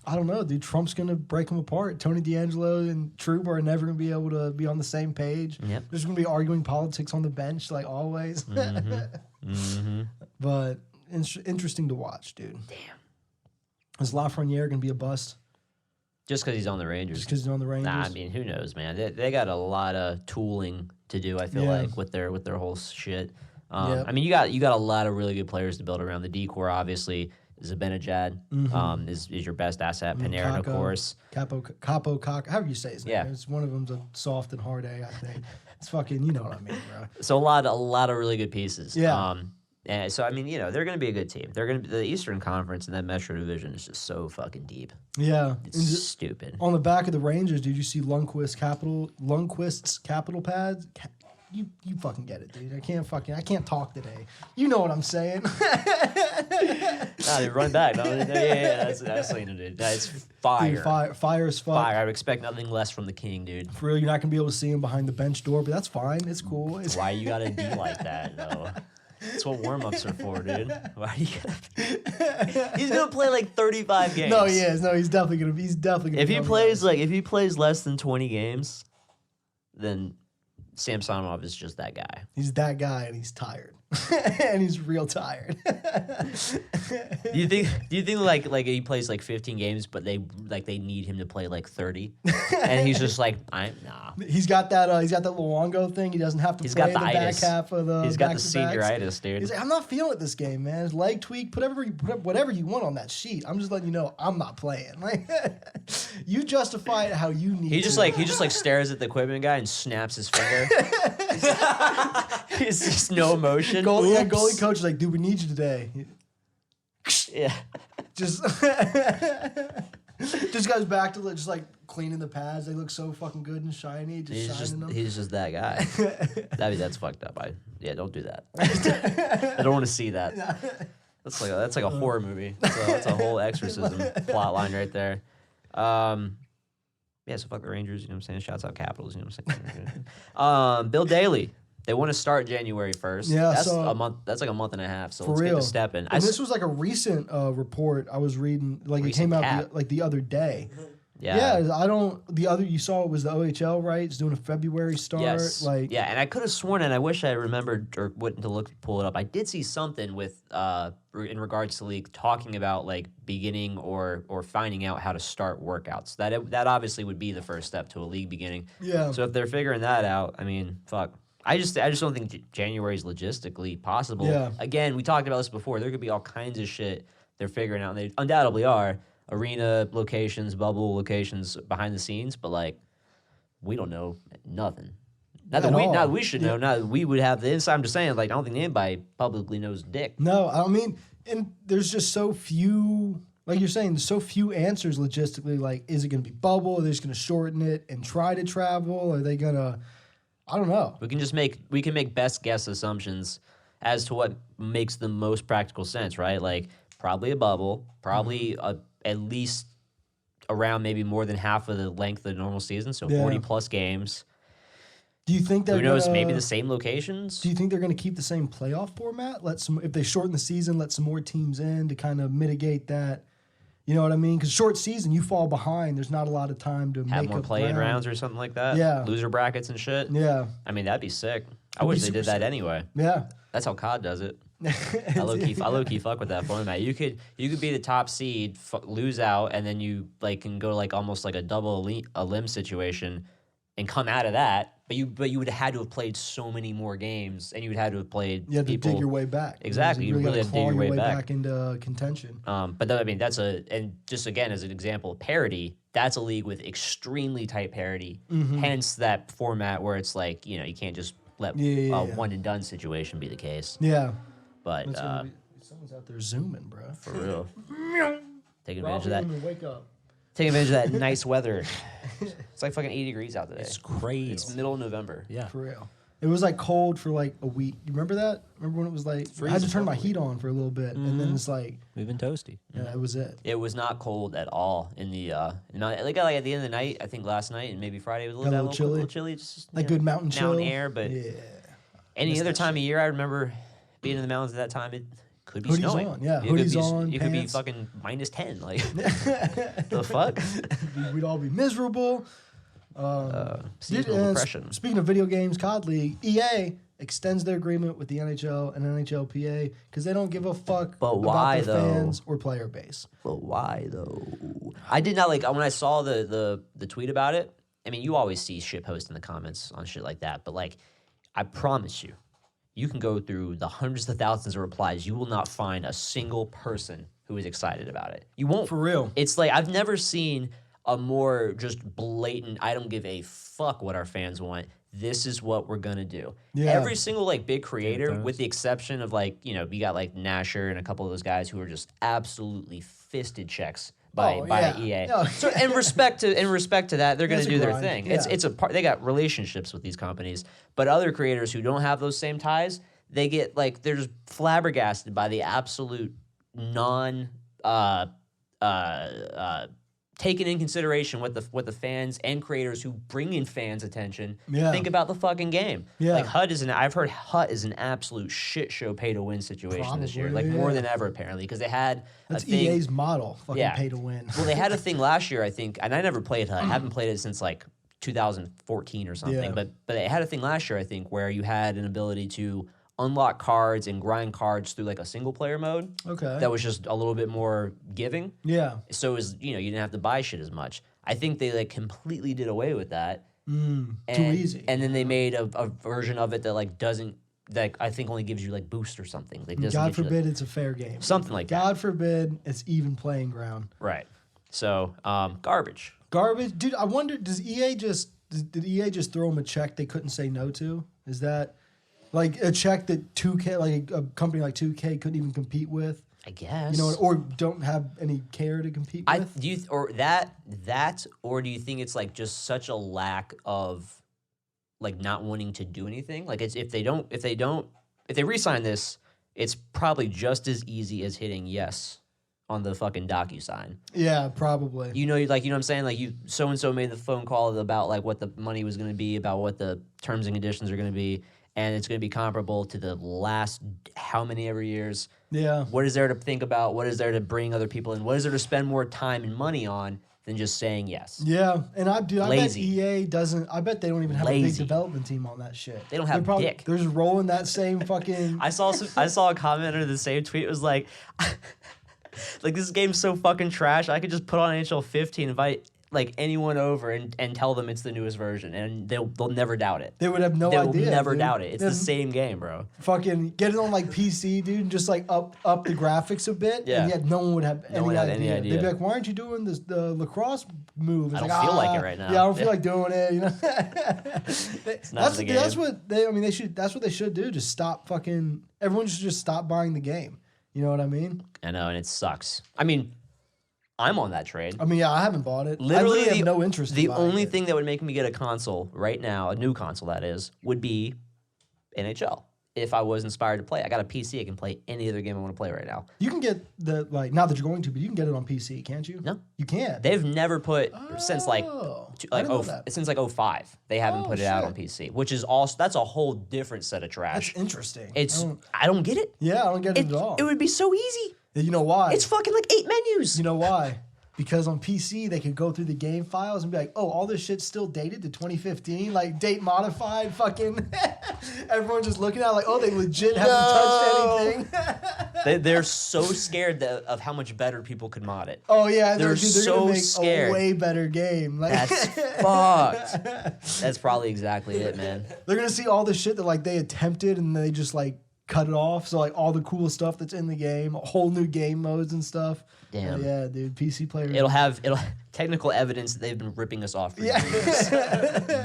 I don't know, dude. Trump's going to break them apart. Tony D'Angelo and Troop are never going to be able to be on the same page.
Yep.
There's going to be arguing politics on the bench, like always. But interesting to watch, dude.
Damn.
Is Lafreniere going to be a bust?
Just because he's on the Rangers.
Just because he's on the Rangers.
Nah, I mean, who knows, man? They got a lot of tooling to do. I feel like with their whole shit.
Yep.
I mean, you got a lot of really good players to build around. The decor, obviously, is a Benajad. Is your best asset. Panarin, of course.
Capo, however you say his name.
Yeah.
It's one of them's a soft and hard A, I think. It's fucking, you know what I mean, bro.
So a lot of really good pieces.
Yeah.
And so I mean, they're going to be a good team. They're going to be the Eastern Conference, and that Metro Division is just so fucking deep.
Yeah.
It's stupid.
On the back of the Rangers, did you see Lundqvist's capital pads? You fucking get it, dude. I can't talk today. You know what I'm saying.
Nah, dude, run back. No, yeah, that's Lena, dude. That's fire.
Dude, fire as fuck.
Fire. I would expect nothing less from the King, dude.
For real, you're not gonna be able to see him behind the bench door, but that's fine. It's cool. It's
Why you gotta be like that, though? That's what warm-ups are for, dude. Why do you gotta He's gonna play like 35 games.
No, he is. No, he's definitely gonna. He's definitely gonna.
If
be
he
on the
plays
ice.
if he plays less than 20 games, then Samsonov is just that guy.
He's that guy, and he's tired, and he's real tired.
Do you think like he plays like 15 games, but they need him to play like 30, and he's just like nah.
He's got that Luongo thing. He doesn't have to
He's
play
got
the
the
back
itis.
half of the.
He's got the
back-to-backs.
senioritis, dude.
He's like, I'm not feeling it this game, man. His leg tweak, put whatever you want on that sheet. I'm just letting you know I'm not playing. Like, you justify it how you need.
He just stares at the equipment guy and snaps his finger. It's just no emotion.
goalie coach is like, dude, we need you today.
Yeah.
Just goes back to just like cleaning the pads. They look so fucking good and shiny. Shining them.
He's just that guy. That's fucked up. Don't do that. I don't want to see that. That's like a horror movie. That's a whole exorcism plot line right there. Yeah, so fuck the Rangers, you know what I'm saying? Shouts out Capitals, you know what I'm saying? Bill Daly. They want to start January 1st.
Yeah,
that's
so-
a month. That's like a month and a half. So
For
let's get
real.
to step in.
And this was like a recent report I was reading. Like it
Recent
came out
cap.
the other day.
yeah.
Yeah, you saw it was the OHL, right? It's doing a February start.
Yes.
Like,
yeah, and I could have sworn, and I wish I remembered or went to pull it up. I did see something with in regards to league talking about like beginning or finding out how to start workouts. That obviously would be the first step to a league beginning.
Yeah.
So if they're figuring that out, I mean, fuck. I just don't think January is logistically possible.
Yeah.
Again, we talked about this before. There could be all kinds of shit they're figuring out, and they undoubtedly are. Arena locations, bubble locations behind the scenes, but like we don't know nothing. Not that we should know. Not that we would have the insight. I'm just saying, like I don't think anybody publicly knows dick.
No, I mean, and there's just so few. Like you're saying, there's so few answers logistically. Like, is it going to be bubble? Are they just going to shorten it and try to travel? Are they going to? I don't know.
We can make best guess assumptions as to what makes the most practical sense, right? Like probably a bubble, probably at least around maybe more than half of the length of the normal season, so 40 plus games.
Do you think they're
Who knows?
gonna,
Maybe the same locations.
Do you think they're going to keep the same playoff format? If they shorten the season, let some more teams in to kind of mitigate that. You know what I mean? Because short season, you fall behind. There's not a lot of time to
Have
make
more
up
play-in
ground.
rounds or something like that.
Yeah.
Loser brackets and shit.
Yeah,
I mean, that'd be sick. I
It'd
wish
be
they did
super
that
sick.
anyway.
yeah.
That's how COD does it. I low key fuck with that format. You could be the top seed, lose out, and then you like can go like almost like a double a limb situation, and come out of that. But you would have had to have played so many more games, and you would have had to have played.
You have to
people,
dig your way back.
Exactly, you really
gotta
have to dig
claw
your way
back.
back.
Into contention.
But I mean, and just again as an example of parity, that's a league with extremely tight parity. Hence that format where it's like you can't just let
Yeah.
one and done situation be the case.
Yeah.
But
That's gonna be, someone's out there zooming, bro.
for real, take advantage of that.
Wake up.
Take advantage of that nice weather. It's like fucking 80 degrees out today.
It's crazy.
It's middle of November.
Yeah.
For real. It was like cold for like a week. You remember that? Remember when it was like I had to turn my heat on for a little bit, and then it's like
We've been toasty.
yeah, that was it.
It was not cold at all in the like at the end of the night. I think last night and maybe Friday was a
Got a
little
little
chilly. Just,
Like good mountain chill.
air, but
Yeah.
any other time of year, I remember being in the mountains at that time. It could be
Hoodies
snowing.
on, yeah.
It could
Hoodies
be,
on,
It could be
pants.
fucking -10. Like the fuck.
We'd all be miserable.
Seasonal depression.
Speaking of video games, COD League, EA extends their agreement with the NHL and NHLPA because they don't give a fuck
But
about
why,
their
though?
fans or player base.
But why though? I did not like when I saw the tweet about it. I mean, you always see shit post in the comments on shit like that. But like, I promise you, you can go through the hundreds of thousands of replies. You will not find a single person who is excited about it. You won't.
For real.
It's like I've never seen a more just blatant. I don't give a fuck what our fans want. This is what we're gonna do.
Yeah.
Every single like big creator, with the exception of like you got like Nasher and a couple of those guys who are just absolutely fisted checks by EA.
No.
So in respect to that, they're gonna
It's a
do their
grind,
thing.
yeah.
It's a part. They got relationships with these companies, but other creators who don't have those same ties, they get like they're just flabbergasted by the absolute non. Taken in consideration what the fans and creators who bring in fans' attention think about the fucking game.
Yeah.
Like I've heard HUT is an absolute shit show pay to win situation this year, like
Probably,
more
yeah.
than ever apparently, because they had
That's
a thing.
EA's model. Fucking
Yeah.
pay to win.
Well, they had a thing last year, I think, and I never played HUT. I haven't played it since like 2014 or something.
Yeah.
But they had a thing last year, I think, where you had an ability to unlock cards and grind cards through like a single player mode.
Okay.
That was just a little bit more giving.
Yeah.
So it was, you didn't have to buy shit as much. I think they like completely did away with that.
Too easy.
And then they made a version of it that like doesn't, that I think only gives you like boost or something. Like doesn't
God
get you,
forbid it's a fair game.
something like that.
God forbid it's even playing ground.
Right. So garbage.
Garbage, dude. I wonder, did EA just throw them a check they couldn't say no to? Is that like a check that 2K, like a company like 2K, couldn't even compete with?
I guess.
Or don't have any care to compete with?
Do you or do you think it's like just such a lack of like not wanting to do anything? Like it's if they re-sign this, it's probably just as easy as hitting yes on the fucking DocuSign.
Yeah, probably.
You know what I'm saying? Like you so and so made the phone call about like what the money was going to be, about what the terms and conditions are going to be, and it's going to be comparable to the last how many ever years.
Yeah.
What is there to think about? What is there to bring other people in? What is there to spend more time and money on than just saying yes?
Yeah, and I bet
Lazy.
EA doesn't. I bet they don't even have a big
Lazy.
development team on that shit.
They don't have dick.
They're just rolling that same fucking.
I saw a comment under the same tweet. It was like, like this game's so fucking trash. I could just put on NHL 15, invite like anyone over, and tell them it's the newest version, and they'll never doubt it.
They would have no
They'll
idea.
never
dude.
doubt it. It's the
They'll
same game, bro.
Fucking get it on like PC, dude, and just like up the graphics a bit.
Yeah.
And yet no one would have
No one
any
would have any idea.
They'd be like, "Why aren't you doing the lacrosse move?" It's
I don't feel like it right now.
Yeah, I don't feel
Yeah.
like doing it. You know.
not the game.
That's what they should. That's what they should do. Just stop fucking. Everyone should just stop buying the game. You know what I mean?
I know, and it sucks. I mean, I'm on that trade.
I mean, yeah, I haven't bought it.
Literally,
I really have no interest.
The
in buying
only
it.
thing that would make me get a console right now, a new console that is, would be NHL. If I was inspired to play, I got a PC. I can play any other game I want to play right now.
You can get not that you're going to, but you can get it on PC, can't you?
No.
You can't.
They've never put since like
Oh,
two-
I
like
didn't know that.
since like 05. They haven't
Oh,
put it out
shit.
on PC, which is also that's a whole different set of trash.
That's interesting.
I don't get it.
I don't get it at all.
It would be so easy.
You know why?
It's fucking like 8 menus.
You know why? Because on PC they could go through the game files and be like, oh, all this shit's still dated to 2015, like date modified, fucking. Everyone just looking at it like, oh, they legit haven't touched anything.
They're so scared of how much better people could mod it.
Oh yeah,
They're
dude,
so
gonna make
scared.
a way better game. Like
That's fucked. That's probably exactly it, man.
they're gonna see all the shit that like they attempted and they just like cut it off. So like all the cool stuff that's in the game, whole new game modes and stuff.
Damn.
Yeah, dude, PC players.
It'll have technical evidence that they've been ripping us off for years.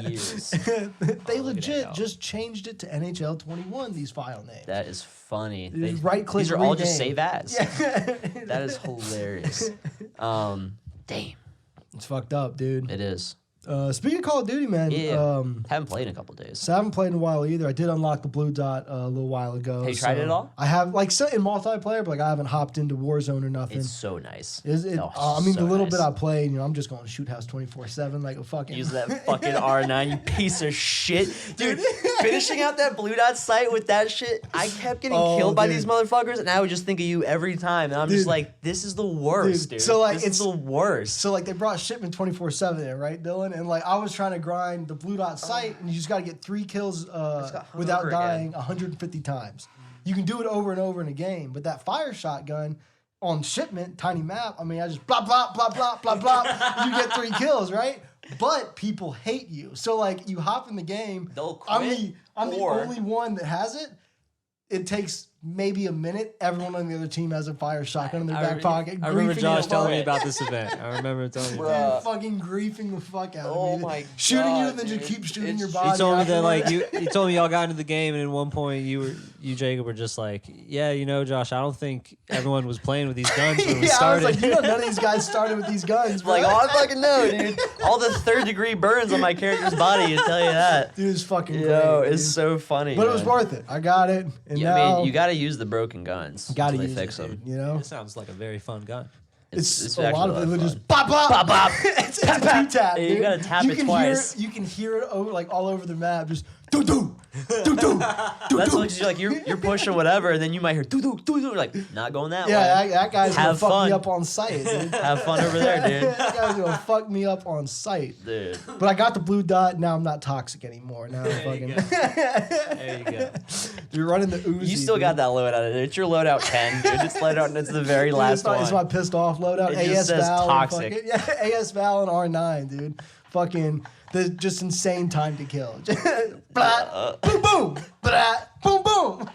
Years.
They
Oh, look at
legit
that.
just changed it to NHL 21. These file names.
That is funny.
You just right-click
These are all just
rename.
save as.
Yeah.
That is hilarious. Damn,
It's fucked up, dude.
it is.
Speaking of Call of Duty, man.
Yeah. Haven't played in a couple days.
So I haven't played in a while either. I did unlock the blue dot a little while ago.
Have you tried it at all?
I have, like, so in multiplayer, but like I haven't hopped into Warzone or nothing.
It's so nice.
Is it?
Oh,
I mean,
so
the little
nice.
bit I played, I'm just going shoot house 24/7 like a fucking.
Use that fucking R9, you piece of shit. Dude, finishing out that blue dot site with that shit, I kept getting
Oh,
killed by
dude.
these motherfuckers, and I would just think of you every time. And I'm just
Dude.
like, this is the worst, dude.
So, like,
this is the worst.
So like they brought shipment 24/7 in, right, Dylan? and like I was trying to grind the blue dot sight, and you just got to get 3 kills
got hung
without
over
dying
again.
150 times. You can do it over and over in a game, but that fire shotgun on shipment, tiny map, I mean, I just blah, blah, blah, blah, blah, blah. You get 3 kills, right? But people hate you. So, like, you hop in the game.
They'll
I'm
quit,
the
or-
only one that has it. It takes maybe a minute. Everyone on the other team has a fire shotgun in their back pocket.
I remember
griefing
Josh
the
telling me
fuck-
about this event. I remember telling me.
Bruh.
Dude, fucking griefing the fuck out
Oh
of me.
my
Shooting you
God,
and then
dude.
just keep shooting
It's-
your
He
body.
He told me that
afterward.
like you told me y'all got into the game and at one point you Jacob were just like, yeah, you know, Josh, I don't think everyone was playing with these guns when we
Yeah, I was
started.
like, you know, none of these guys started with these guns, bro.
Like, oh, I fucking know, dude. All the 3rd-degree burns on my character's body to tell you that.
Dude, it's fucking
Yo,
great.
it's
dude.
so funny.
But it was
man.
worth it. I got it. And
Yeah,
now
I mean, you got to use the broken guns.
gotta
until
use
they fix
it,
them.
dude, you know?
It sounds like a very fun gun.
It's a
actually
lot of it.
fun.
It just bop bop
Bop, bop.
it's a two-tap,
You
dude.
gotta tap
you
it
can
twice.
Hear, you can hear it over, like all over the map. Just do do do do do.
That's what you're like. You're pushing whatever, and then you might hear doo doo doo doo. Like, not going that
Yeah,
way.
that guy's gonna
Have
fuck
fun.
me up on sight, dude.
Have fun over there, dude.
That guy's gonna fuck me up on sight.
Dude.
But I got the blue dot. Now I'm not toxic anymore. Now I'm fucking.
There you go.
You're running the Uzi.
You still
dude.
got that loadout. It's your loadout 10, dude. It's loadout, and it's the very
Dude,
last
it's my
one.
pissed off loadout.
It just
AS
says
Val.
toxic.
And fucking, yeah, AS Val and R9, dude. Fucking the just insane time to kill. Blah, boom, boom. Blah, boom, boom.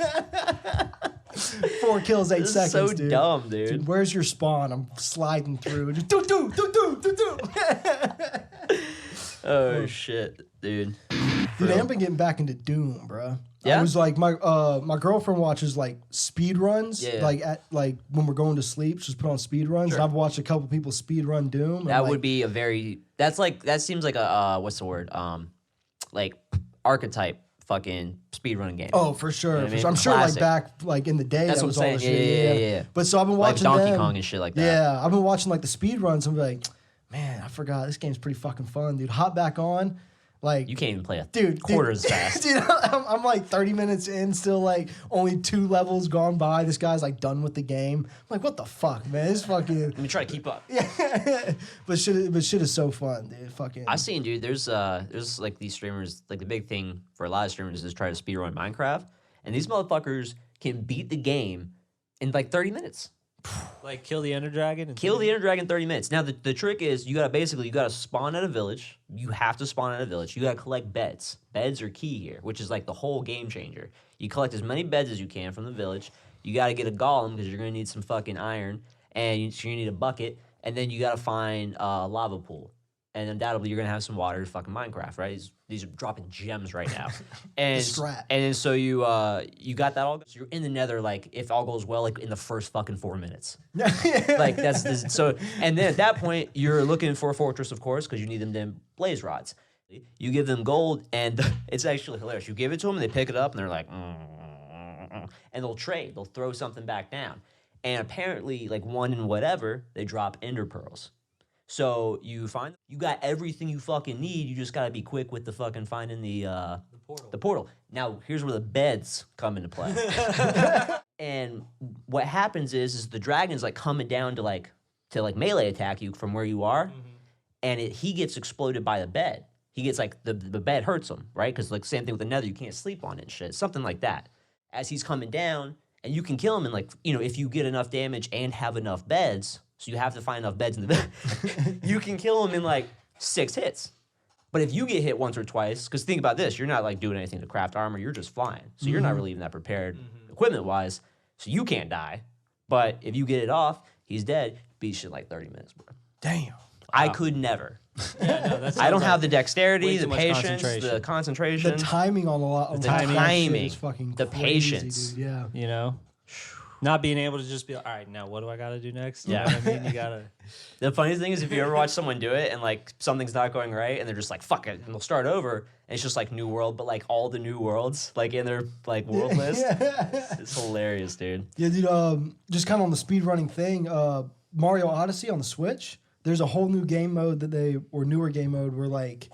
4 kills, 8
This is
seconds,
so
dude.
dumb, dude.
Dude, where's your spawn? I'm sliding through. Just do do do do do do.
Oh shit, dude.
Dude, I've been getting back into Doom, bro.
Yeah?
I was like my girlfriend watches like speed runs,
Yeah.
like at like when we're going to sleep, she's put on speed runs. And I've watched a couple people speed run Doom. and
That
I'm like,
would be a very. That's like that seems like a what's the word? Like archetype fucking speedrunning game.
oh for sure.
what I
For
mean?
sure. I'm sure
Classic.
like back like in the day
That's
that
what
was
I'm
all the
saying.
shit.
Yeah.
But so I've been
Like
watching
Donkey
them.
Kong and shit like that.
Yeah, I've been watching like the speed runs. I'm like, man, I forgot this game's pretty fucking fun, dude. Hop back on, like
You can't even play a
dude,
quarter as fast.
Dude, I'm like 30 minutes in, still like only 2 levels gone by. This guy's like done with the game. I'm like, what the fuck, man? It's fucking.
Let me try to keep up.
but shit is so fun, dude. Fucking.
I've seen, dude. There's like these streamers. Like the big thing for a lot of streamers is try to speedrun Minecraft, and these motherfuckers can beat the game in like 30 minutes.
Like kill the Ender Dragon and
Kill the Ender Dragon in 30 minutes. Now the trick is you gotta spawn at a village. You have to spawn at a village. You gotta collect beds. Beds are key here, which is like the whole game changer. You collect as many beds as you can from the village. You gotta get a golem because you're gonna need some fucking iron, and you're gonna need a bucket, and then you gotta find a lava pool. And undoubtedly you're gonna have some water. Fucking Minecraft, right? These are dropping gems right now. And
strat.
and then so you got that all. So you're in the Nether like if all goes well like in the first fucking 4 minutes. Like that's so. And then at that point you're looking for a fortress, of course, because you need them damn blaze rods. You give them gold, and it's actually hilarious. You give it to them, and they pick it up, and they're like, and they'll trade. They'll throw something back down. And apparently, like 1 in whatever, they drop ender pearls. So you got everything you fucking need. You just gotta be quick with the fucking finding the portal. Now here's where the beds come into play. And what happens is the dragon's like coming down to melee attack you from where you are, and he gets exploded by the bed. He gets like the bed hurts him, right? Because like same thing with the Nether, you can't sleep on it and shit, something like that. As he's coming down, and you can kill him in like if you get enough damage and have enough beds. So you have to find enough beds in the bed. You can kill him in like 6 hits. But if you get hit once or twice, because think about this, you're not like doing anything to craft armor, you're just flying. So you're not really even that prepared equipment-wise, so you can't die. But if you get it off, he's dead, beat shit like 30 minutes, bro.
Damn.
I could never.
Yeah, no, that
I don't
sounds
have the
like
dexterity,
way
the
too much
patience,
concentration.
the concentration.
The timing on a lot of
The
that shit
timing,
is fucking
the
crazy,
patience.
dude. Yeah.
you know, not being able to just be like, all right, now what do I got to do next? You
Yeah.
know what I mean, you gotta.
The funniest thing is if you ever watch someone do it and like something's not going right and they're just like fuck it and they'll start over and it's just like new world but like all the new worlds like in their like world list. It's hilarious, dude.
Yeah, dude. Just kind of on the speed running thing. Mario Odyssey on the Switch. There's a whole new game mode newer game mode where like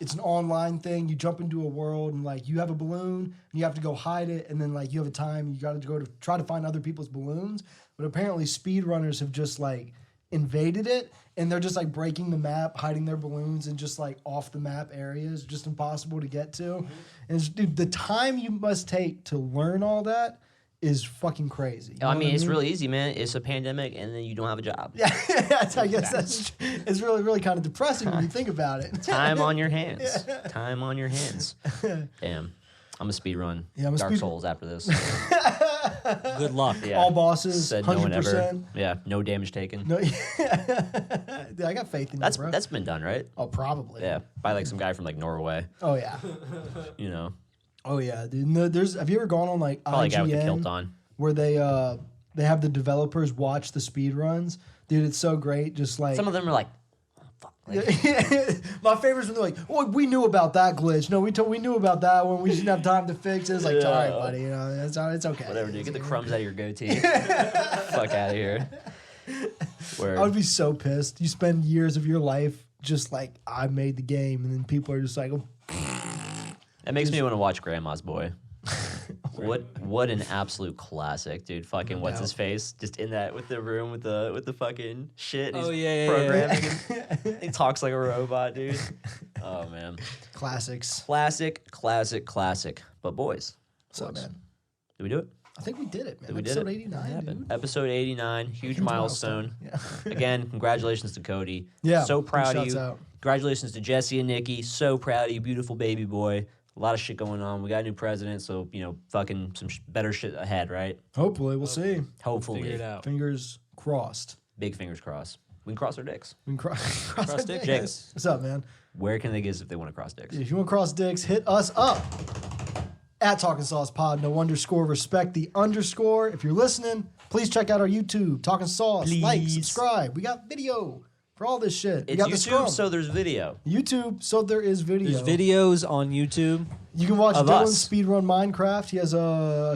it's an online thing. You jump into a world and like you have a balloon and you have to go hide it, and then like you have a time you got to go to try to find other people's balloons. But apparently speedrunners have just like invaded it, and they're just like breaking the map, hiding their balloons in just like off the map areas, just impossible to get to. And dude, the time you must take to learn all that is fucking crazy. You know
I
what
mean, it's really easy, man. It's a pandemic, and then you don't have a job.
Yeah, I guess that's it's really kind of depressing when you think about it.
Time on your hands. Time on your hands. Damn. I'm a speed run.
Yeah, I'm a
Dark
speed-
Souls after this.
Good luck.
Yeah.
All bosses,
Said no one ever.
100%.
Yeah, no damage taken.
No, dude, I got faith in
That's
you, bro.
that's been done, right?
Oh, probably.
Yeah, by like some guy from like Norway.
Oh yeah.
You know,
Oh yeah, dude. No, have you ever gone on like
probably a guy with the kilt
IGN
on.
where they have the developers watch the speed runs? Dude, it's so great. Just like
Some of them are like, oh, fuck. Like,
my favorite's when they're like, "Oh, we knew about that glitch. No, we knew about that one. We didn't have time to fix it." It's like, all right, buddy. You know, it's okay.
whatever, dude. Get the crumbs out of your goatee. Fuck out of here. Word.
I would be so pissed. You spend years of your life just like, I made the game, and then people are just like, oh.
That makes me want to watch Grandma's Boy. What an absolute classic, dude. Fucking what's his face? Just in that with the room with the fucking shit. And
Oh,
he's
yeah.
programming. He talks like a robot, dude. Oh man.
Classics.
Classic. But boys,
So man,
did we do it?
I think we did it, man.
We did
Episode
it.
89. Dude.
Episode 89, huge milestone.
Yeah.
Again, congratulations to Cody.
Yeah,
So
big
proud of
shouts
you.
out.
Congratulations to Jesse and Nikki. So proud of you, beautiful baby boy. A lot of shit going on. We got a new president, so, fucking some better shit ahead, right?
Hopefully, we'll see.
Hopefully.
Figure it out.
Fingers crossed.
Big fingers crossed. We can cross our dicks.
We can cross our
dicks.
dicks.
Jakes.
What's up, man?
Where can they get us if they want to cross dicks?
If you want to cross dicks, hit us up at Talkin' Sauce Pod. No underscore. Respect the underscore. If you're listening, please check out our YouTube. Talkin' Sauce. Like,
Please.
subscribe. We got video for all this shit. We
It's
got the
YouTube,
scrum.
so there's video.
YouTube, so there is video.
There's videos on YouTube.
You can watch
of
Dylan
us.
speedrun Minecraft. He has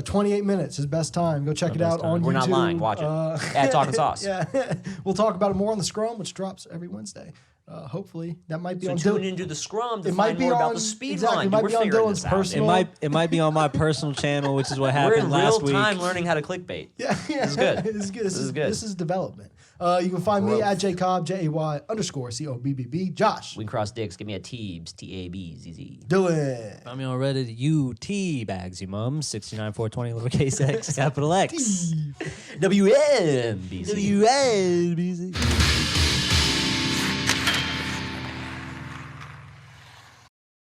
28 minutes, his best time. Go check it out on YouTube.
We're not lying. Watch it. At Talkin' Sauce.
Yeah, we'll talk about it more on the Scrum, which drops every Wednesday. Hopefully, that might be
So
on
tune
Dylan.
into the scrum to
It might
find
be
more about
on-
the speed
exactly,
run.
it might
We're
be on
figuring
Dylan's
this out, dude.
personal-
It might be on my personal channel, which is what
We're
happened
in
last
real
week.
time learning how to clickbait.
Yeah,
This is good.
This is good. This is
good.
This is development. You can find me
Growth.
at JCobb, JAY_COBBB. Josh,
We can cross dicks. Give me a Teebs, TABZZ.
Dylan,
Find me on Reddit, UT Bags, you mum, 69420 lowercase x, capital X.
WMBZ.
WLBZ.